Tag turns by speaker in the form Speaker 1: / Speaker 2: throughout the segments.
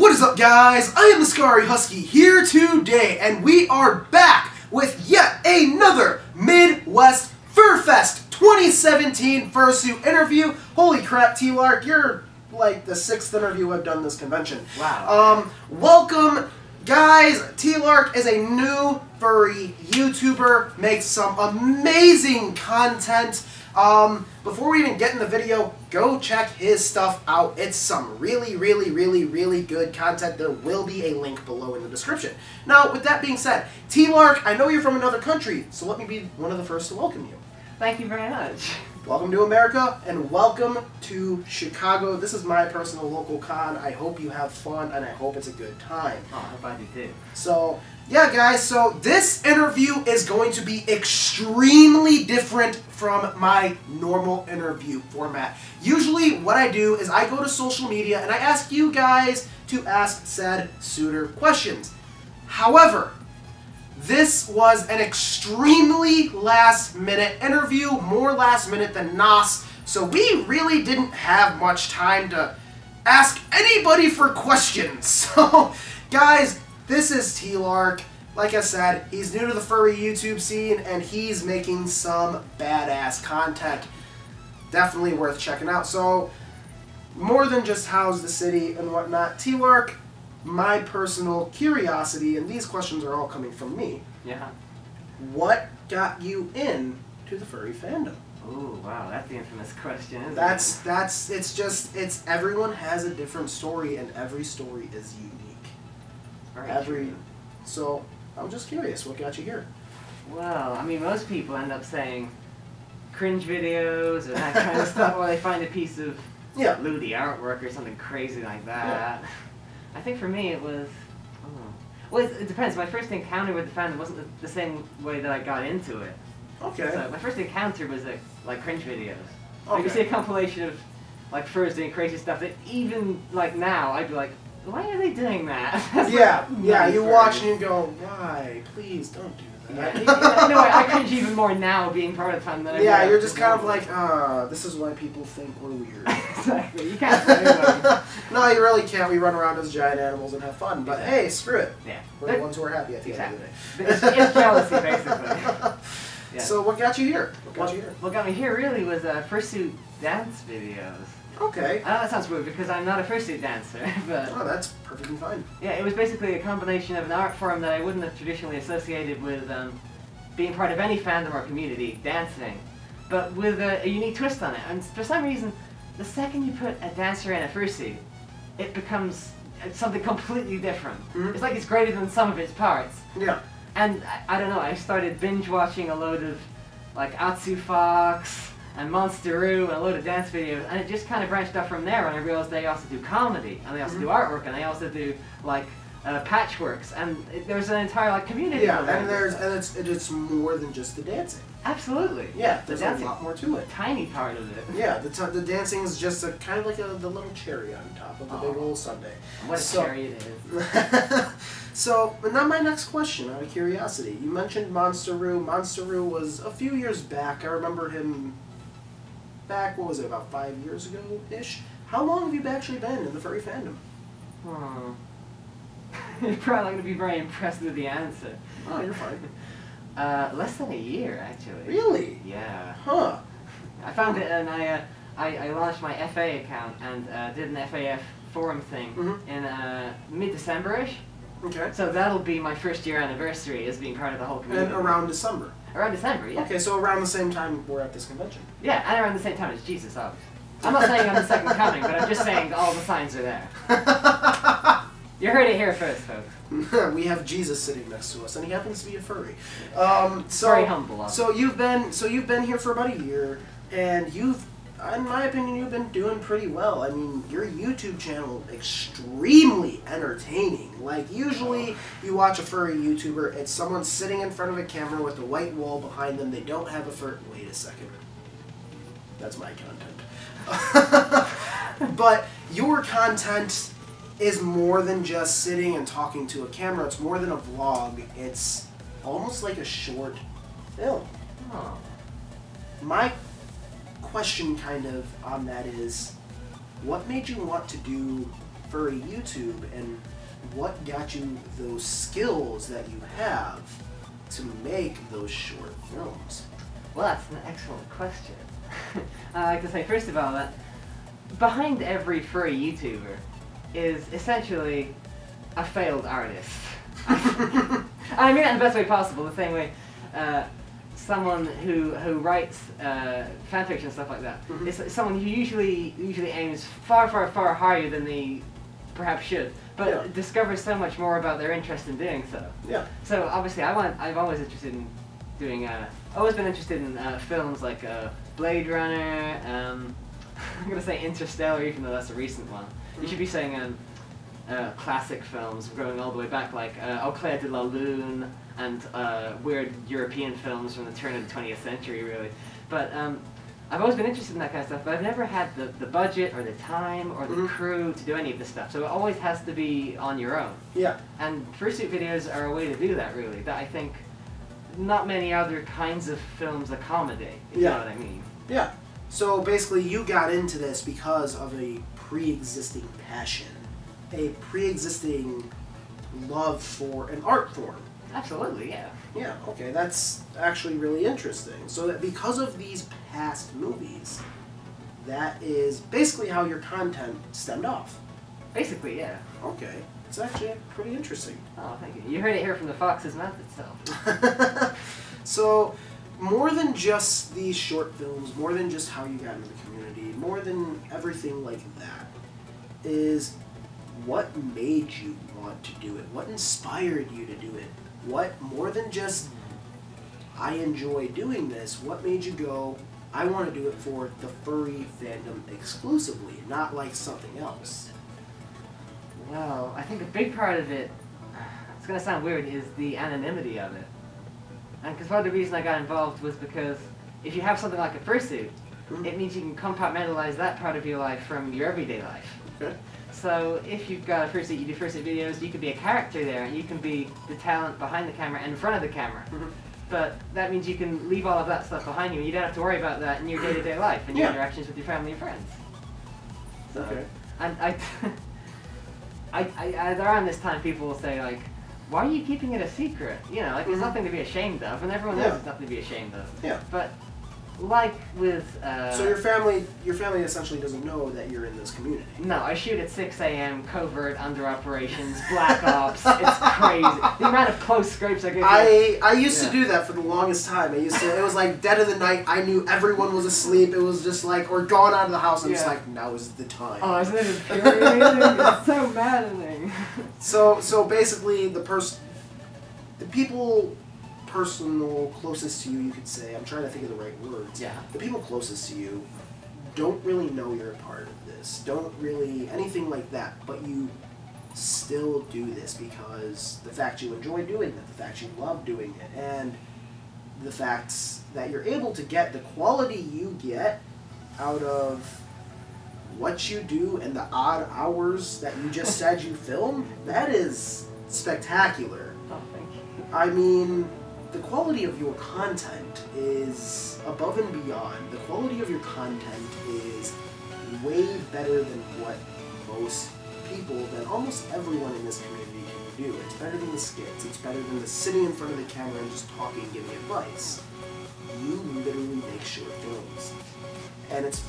Speaker 1: What is up, guys? I am Ascari Husky here today, and we are back with yet another Midwest Fur Fest 2017 Fursuit interview. Holy crap, T Lark, you're like the 6th interview I've done this convention.
Speaker 2: Wow.
Speaker 1: Welcome, guys. T Lark is a new furry YouTuber, makes some amazing content. Before we even get in the video, go check his stuff out. It's some really good content. There will be a link below in the description. Now, with that being said, T Lark, I know you're from another country, so let me be one of the first to welcome you.
Speaker 2: Thank you very much.
Speaker 1: Welcome to America, and welcome to Chicago. This is my personal local con. I hope you have fun, and I hope it's a good time.
Speaker 2: Oh, I hope I do too.
Speaker 1: So, yeah, guys, so this interview is going to be extremely different from my normal interview format. Usually, what I do is I go to social media, and I ask you guys to ask said suitor questions. However, this was an extremely last-minute interview, more last-minute than NOS, so we really didn't have much time to ask anybody for questions. So, guys, this is T Lark. Like I said, he's new to the furry YouTube scene, and he's making some badass content. Definitely worth checking out. So, more than just how's the city and whatnot, T Lark, my personal curiosity, and these questions are all coming from me.
Speaker 2: Yeah.
Speaker 1: What got you in to the furry fandom?
Speaker 2: Oh, wow, that's the infamous question, isn't
Speaker 1: it? It's everyone has a different story, and every story is unique.
Speaker 2: Very true.
Speaker 1: So, I'm just curious, what got you here?
Speaker 2: Well, I mean, most people end up saying cringe videos or that kind of stuff, or they find a piece of lewdy artwork or something crazy like that. Yeah. I think for me it was, well, it depends. My first encounter with the fandom wasn't the same way that I got into it.
Speaker 1: Okay.
Speaker 2: So my first encounter was like cringe videos.
Speaker 1: Okay.
Speaker 2: Like you see a compilation of like furs doing crazy stuff that even like now I'd be like, why are they doing that?
Speaker 1: Yeah, you watch and you go, why? Please don't do that.
Speaker 2: Yeah, no, I cringe even more now being part of the fandom than I
Speaker 1: Yeah, you're just kind of like, this is why people think we're weird.
Speaker 2: Exactly, you can't blame them.
Speaker 1: No, you really can't. We run around as giant animals and have fun, but hey, screw it.
Speaker 2: Yeah.
Speaker 1: We're the ones who are happy at the end of the day.
Speaker 2: It's jealousy, basically. Yeah.
Speaker 1: So what got you here?
Speaker 2: What got me here really was Fursuit dance videos.
Speaker 1: Okay.
Speaker 2: I know that sounds weird because I'm not a fursuit dancer, but...
Speaker 1: Oh, that's perfectly fine.
Speaker 2: Yeah, it was basically a combination of an art form that I wouldn't have traditionally associated with being part of any fandom or community, dancing, but with a unique twist on it. And for some reason, the second you put a dancer in a fursuit, it becomes something completely different. Mm-hmm. It's like it's greater than some of its parts.
Speaker 1: Yeah.
Speaker 2: And I don't know, I started binge watching a load of like Eruza Fox and Monsteroo and a load of dance videos, and it just kind of branched off from there, and I realized they also do comedy, and they also do artwork, and they also do like patchworks, and there's an entire like community.
Speaker 1: Yeah, and it's more than just the dancing.
Speaker 2: Absolutely.
Speaker 1: Yeah, there's a lot more to it.
Speaker 2: Tiny part of it.
Speaker 1: Yeah, the dancing is just a kind of like the little cherry on top of the big old sundae.
Speaker 2: What a cherry it is.
Speaker 1: So, and now my next question, out of curiosity, you mentioned Monsteroo. Monsteroo was a few years back. I remember him back, what was it, about 5 years ago-ish? How long have you actually been in the furry fandom?
Speaker 2: You're probably not going to be very impressed with the answer.
Speaker 1: Oh, you're fine.
Speaker 2: Less than a year, actually.
Speaker 1: Really?
Speaker 2: Yeah.
Speaker 1: Huh.
Speaker 2: I found it, and I launched my FA account and did an FAF forum thing in mid-December-ish.
Speaker 1: Okay.
Speaker 2: So that'll be my first year anniversary as being part of the whole community.
Speaker 1: And around December?
Speaker 2: Around December, yeah.
Speaker 1: Okay, so around the same time we're at this convention.
Speaker 2: Yeah, and around the same time as Jesus, obviously. I'm not saying I'm the second coming, but I'm just saying all the signs are there. You heard it here first, folks.
Speaker 1: We have Jesus sitting next to us, and he happens to be a furry.
Speaker 2: Very humble.
Speaker 1: Obviously. So you've been here for about a year, and in my opinion, you've been doing pretty well. I mean, your YouTube channel extremely entertaining. Like, usually you watch a furry YouTuber, it's someone sitting in front of a camera with a white wall behind them. They don't have a fur. Wait a second. That's my content. But your content is more than just sitting and talking to a camera. It's more than a vlog. It's almost like a short film.
Speaker 2: Oh.
Speaker 1: My question kind of on that is, what made you want to do furry YouTube, and what got you those skills that you have to make those short films?
Speaker 2: Well, that's an excellent question. I'd like to say, first of all, that behind every furry YouTuber is essentially a failed artist. I mean that in the best way possible, the same way someone who writes fanfiction and stuff like that is someone who usually aims far higher than they perhaps should, but discovers so much more about their interest in doing so.
Speaker 1: Yeah.
Speaker 2: So obviously, I've always interested in doing. Always been interested in films like Blade Runner. I'm gonna say Interstellar, even though that's a recent one. You should be saying classic films, going all the way back, like Au Clair de la Lune, and weird European films from the turn of the 20th century, really. But I've always been interested in that kind of stuff, but I've never had the budget or the time or the crew to do any of this stuff. So it always has to be on your own.
Speaker 1: Yeah.
Speaker 2: And Fursuit videos are a way to do that, really, that I think not many other kinds of films accommodate, if you know what I mean.
Speaker 1: Yeah. So basically you got into this because of a pre-existing passion, a pre-existing love for an art form.
Speaker 2: Absolutely, yeah.
Speaker 1: Yeah, okay, that's actually really interesting. So that because of these past movies, that is basically how your content stemmed off.
Speaker 2: Basically, yeah.
Speaker 1: Okay, it's actually pretty interesting.
Speaker 2: Oh, thank you. You heard it here from the Fox's mouth itself.
Speaker 1: So, more than just these short films, more than just how you got into the community, more than everything like that, is what made you want to do it? What inspired you to do it? What, more than just, I enjoy doing this, what made you go, I want to do it for the furry fandom exclusively, not like something else?
Speaker 2: Well, I think a big part of it, it's going to sound weird, is the anonymity of it. And because part of the reason I got involved was because if you have something like a fursuit, it means you can compartmentalize that part of your life from your everyday life.
Speaker 1: Okay.
Speaker 2: So if you've got a fursuit, you do fursuit videos, you can be a character there, and you can be the talent behind the camera and in front of the camera. But that means you can leave all of that stuff behind you, and you don't have to worry about that in your day-to-day life and your interactions with your family and friends. So,
Speaker 1: okay.
Speaker 2: And around this time, people will say, like, why are you keeping it a secret? You know, like, there's nothing to be ashamed of, and everyone knows there's nothing to be ashamed of.
Speaker 1: Yeah.
Speaker 2: But like with
Speaker 1: so your family essentially doesn't know that you're in this community.
Speaker 2: No, I shoot at 6 a.m. covert under operations, black ops. It's crazy. The amount of close scrapes I get.
Speaker 1: I used to do that for the longest time. It was like dead of the night. I knew everyone was asleep. It was just like, or gone out of the house. And it's like, now is the time.
Speaker 2: Oh, isn't it infuriating? It's so maddening.
Speaker 1: So basically, the people personal closest to you, you could say, I'm trying to think of the right words.
Speaker 2: Yeah.
Speaker 1: The people closest to you don't really know you're a part of this, don't really anything like that, but you still do this because the fact you enjoy doing it, the fact you love doing it, and the fact that you're able to get the quality you get out of what you do and the odd hours that you just said you film, that is spectacular.
Speaker 2: Oh, thank you.
Speaker 1: I mean, the quality of your content is above and beyond. The quality of your content is way better than what most people, than almost everyone in this community can do. It's better than the skits. It's better than the sitting in front of the camera and just talking and giving advice. You literally make short films. And it's,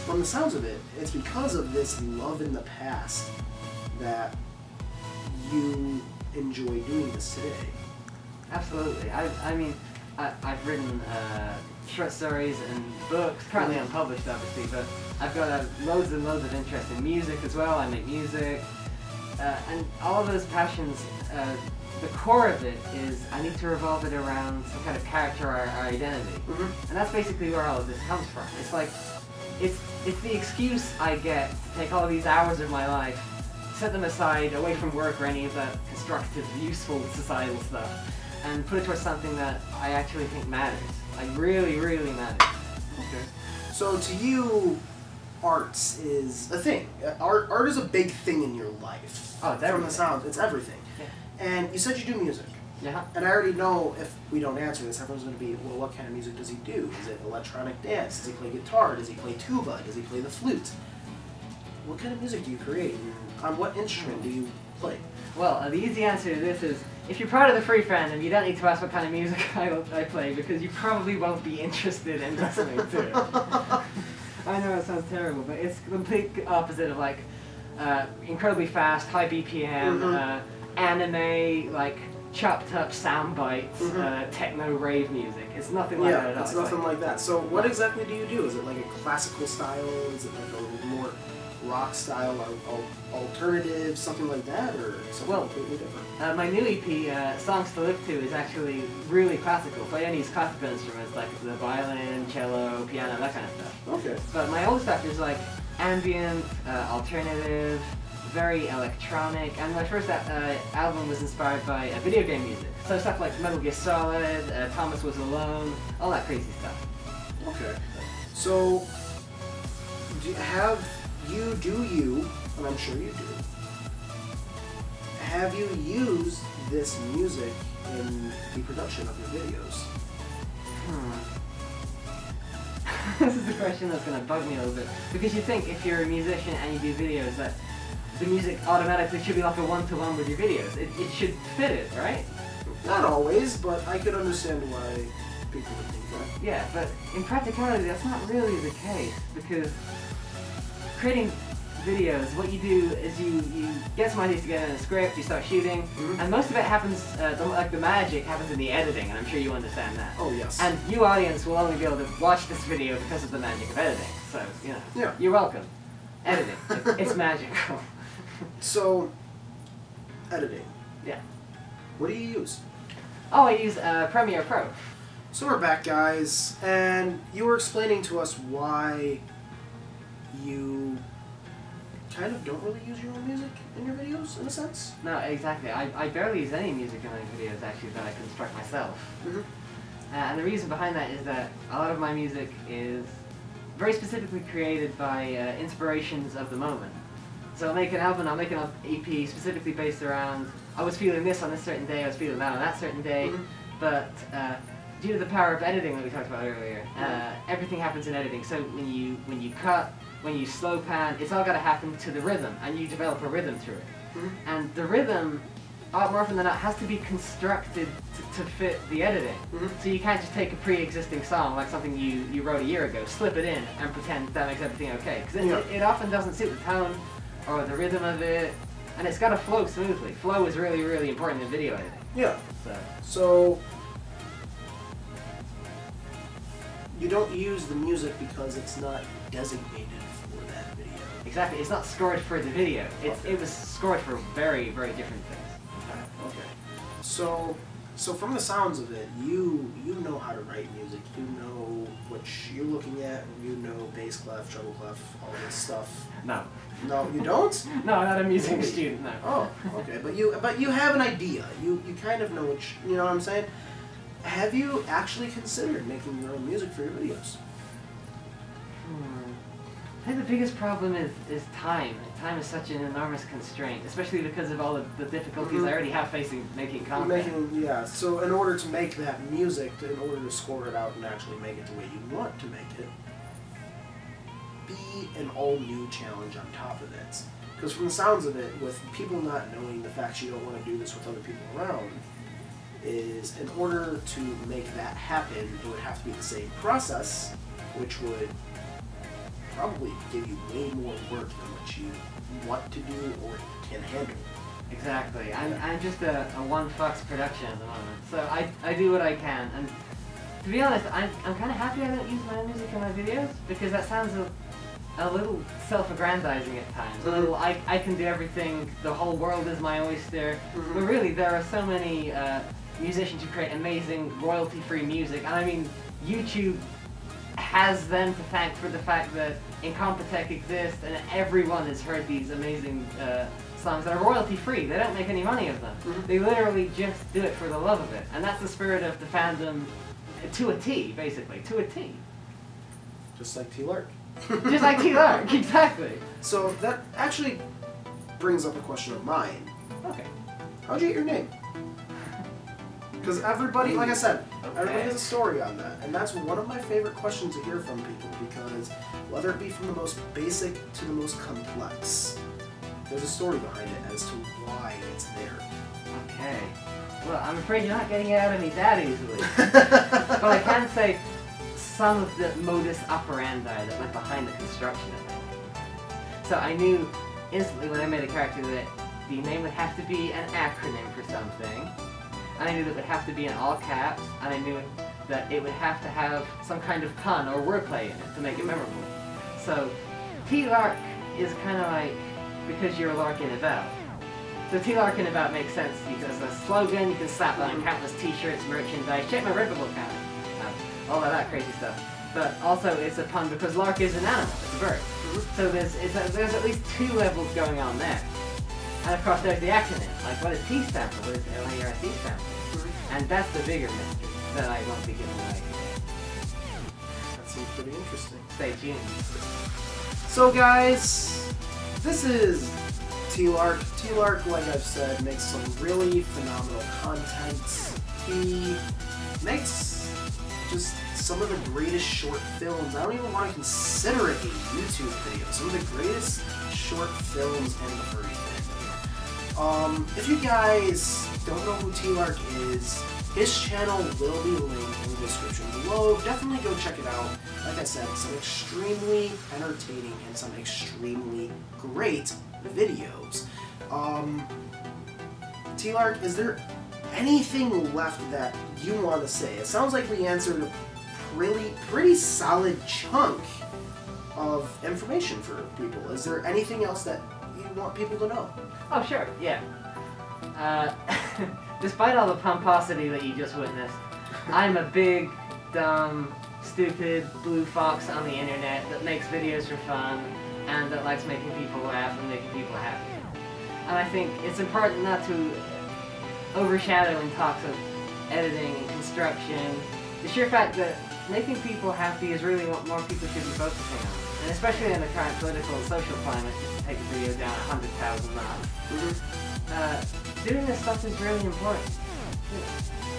Speaker 1: from the sounds of it, it's because of this love in the past that you enjoy doing this today.
Speaker 2: Absolutely. I mean, I've written short stories and books, currently unpublished obviously, but I've got loads and loads of interest in music as well. I make music, and all of those passions, the core of it is I need to revolve it around some kind of character or identity. And that's basically where all of this comes from. It's like, it's the excuse I get to take all of these hours of my life, set them aside away from work or any of that constructive, useful societal stuff, and put it towards something that I actually think matters. Like, really, really matters.
Speaker 1: Okay. So to you, arts is a thing. Art is a big thing in your life.
Speaker 2: Oh, it's everything.
Speaker 1: From the sound, it's everything.
Speaker 2: Yeah.
Speaker 1: And you said you do music.
Speaker 2: Yeah.
Speaker 1: And I already know if we don't answer this, everyone's going to be, well, what kind of music does he do? Is it electronic dance? Does he play guitar? Does he play tuba? Does he play the flute? What kind of music do you create? And On what instrument do you play?
Speaker 2: Well, the easy answer to this is, if you're part of the free fandom, you don't need to ask what kind of music I play, because you probably won't be interested in listening to it. I know it sounds terrible, but it's the complete opposite of like incredibly fast, high BPM, anime, like chopped up sound bites, techno rave music. It's nothing like that at all.
Speaker 1: It's nothing like that. So what exactly do you do? Is it like a classical style? Is it like a more rock style or alternative, something like that, or something completely different?
Speaker 2: My new EP, Songs to Live To, is actually really classical. So I only use classical instruments like the violin, cello, piano, that kind of stuff. Okay. But my old stuff is like ambient, alternative, very electronic, and my first album was inspired by video game music. So stuff like Metal Gear Solid, Thomas Was Alone, all that crazy stuff. Okay.
Speaker 1: So, do you, and I'm sure you do, have you used this music in the production of your videos?
Speaker 2: This is a question that's going to bug me a little bit, because you think if you're a musician and you do videos that the music automatically should be like a one-to-one with your videos. It should fit it, right?
Speaker 1: Not always, but I could understand why people would think that.
Speaker 2: Yeah, but in practicality that's not really the case, because creating videos, what you do is you get some ideas together in a script, you start shooting, and most of it happens, like the magic happens in the editing, and I'm sure you understand that.
Speaker 1: Oh, yes.
Speaker 2: And you audience will only be able to watch this video because of the magic of editing, so, you know, you're welcome. Editing, it's magical.
Speaker 1: So, editing.
Speaker 2: Yeah.
Speaker 1: What do you use?
Speaker 2: Oh, I use Premiere Pro.
Speaker 1: So we're back, guys, and you were explaining to us why you kind of don't really use your own music in your videos, in a sense?
Speaker 2: No, exactly. I barely use any music in my videos, actually, that I construct myself. And the reason behind that is that a lot of my music is very specifically created by inspirations of the moment. So I'll make an album, I'll make an EP specifically based around, I was feeling this on this certain day, I was feeling that on that certain day, but due to the power of editing that we talked about earlier, everything happens in editing. So when you cut, when you slow pan, it's all got to happen to the rhythm, and you develop a rhythm through it. And the rhythm, more often than not, has to be constructed to fit the editing. So you can't just take a pre-existing song, like something you wrote a year ago, slip it in, and pretend that makes everything okay. Because it often doesn't suit the tone, or the rhythm of it, and it's got to flow smoothly. Flow is really, really important in video editing.
Speaker 1: Yeah. So you don't use the music because it's not designated for that video.
Speaker 2: Exactly. It's not scored for the video. It was scored for very, very different things.
Speaker 1: Okay. So from the sounds of it, you know how to write music. You know what you're looking at. You know bass clef, treble clef, all this stuff.
Speaker 2: No.
Speaker 1: No, you don't?
Speaker 2: No, I'm not a music student. No.
Speaker 1: Oh, okay. But you have an idea. You kind of know what you know what I'm saying. Have you actually considered making your own music for your videos?
Speaker 2: I think the biggest problem is time. Time is such an enormous constraint, especially because of all of the difficulties I already have facing making content.
Speaker 1: So in order to make that music, in order to score it out and actually make it the way you want to make it, be an all-new challenge on top of it. Because from the sounds of it, with people not knowing the fact you don't want to do this with other people around, is in order to make that happen, it would have to be the same process, which would probably give you way more work than what you want to do or can handle.
Speaker 2: Exactly. I'm just a one-fox production at the moment, so I do what I can. And to be honest, I'm kind of happy I don't use my own music in my videos, because that sounds a little self-aggrandizing at times. A little, I can do everything, the whole world is my oyster. But really, there are so many musicians who create amazing royalty-free music, and I mean, YouTube has them to thank for the fact that Incompetech exists, and everyone has heard these amazing songs that are royalty-free. They don't make any money of them. They literally just do it for the love of it, and that's the spirit of the fandom to a T, basically, to a T.
Speaker 1: Just like T Lark.
Speaker 2: Just like T Lark, exactly.
Speaker 1: So that actually brings up a question of mine.
Speaker 2: Okay.
Speaker 1: How'd you get your name? Because everybody, like I said, everybody has a story on that. And that's one of my favorite questions to hear from people, because whether it be from the most basic to the most complex, There's a story behind it as to why it's there.
Speaker 2: Okay. Well, I'm afraid you're not getting it out of me that easily. But I can say some of the modus operandi that went behind the construction of it. So I knew instantly when I made a character that the name would have to be an acronym for something. And I knew that it would have to be in all caps. And I knew that it would have to have some kind of pun or wordplay in it to make it memorable. So T Lark is kind of like because you're larking about. So T Larking about makes sense because a slogan, you can slap that on countless t-shirts, merchandise, check my Redbubble account, all of that crazy stuff. But also it's a pun because lark is an animal, it's a bird. So there's at least two levels going on there. And of course there's the acronym, like what is T stand for, what is LARC stand for? And that's the bigger mystery that I won't be giving away today.
Speaker 1: That seems pretty interesting.
Speaker 2: Stay tuned.
Speaker 1: So guys, this is T Lark. T Lark, like I've said, makes some really phenomenal content. He makes just some of the greatest short films. I don't even want to consider it a YouTube video. Some of the greatest short films in the furry fandom. If you guys don't know who T Lark is, his channel will be linked in the description below. Definitely go check it out. Like I said, some extremely entertaining and some extremely great videos. T Lark, is there anything left that you want to say? It sounds like we answered a pretty solid chunk of information for people. Is there anything else that you want people to know?
Speaker 2: Oh, sure, yeah. Despite all the pomposity that you just witnessed, I'm a big, dumb, stupid blue fox on the internet that makes videos for fun and that likes making people laugh and making people happy. And I think it's important not to overshadow in talks of editing and construction the sheer fact that making people happy is really what more people should be focusing on. And especially in the current political and social climate, just to take a video down 100,000 knots. Doing this stuff is really important.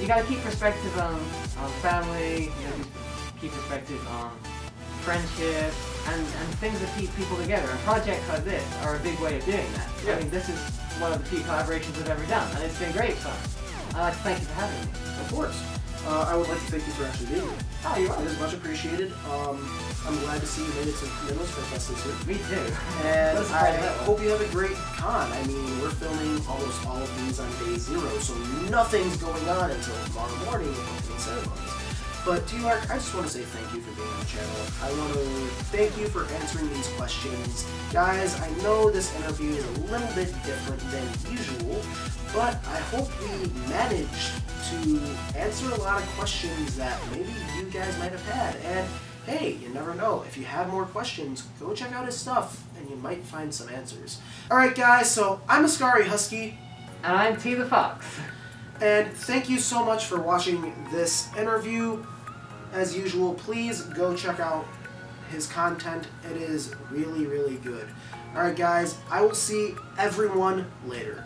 Speaker 2: You gotta keep perspective on family, you gotta keep perspective on friendship, and things that keep people together. And projects like this are a big way of doing that. Yeah. I mean, this is one of the few collaborations I've ever done, and it's been great fun. I'd like to thank you for having me.
Speaker 1: Of course. I would like to thank you for actually being here.
Speaker 2: Oh, you're welcome.
Speaker 1: It is much appreciated. I'm glad to see you made it to Midwest Fest this year.
Speaker 2: Me too.
Speaker 1: And I hope you have a great con. I mean, we're filming almost all of these on day 0, so nothing's going on until tomorrow morning with opening ceremonies. But T Lark, I just want to say thank you for being on the channel. I want to thank you for answering these questions. Guys, I know this interview is a little bit different than usual, but I hope we managed to answer a lot of questions that maybe you guys might have had. And hey, you never know. If you have more questions, go check out his stuff and you might find some answers. Alright guys, so I'm Ascari Husky.
Speaker 2: And I'm T the Fox.
Speaker 1: And thank you so much for watching this interview. As usual, please go check out his content. It is really, really good. Alright guys, I will see everyone later.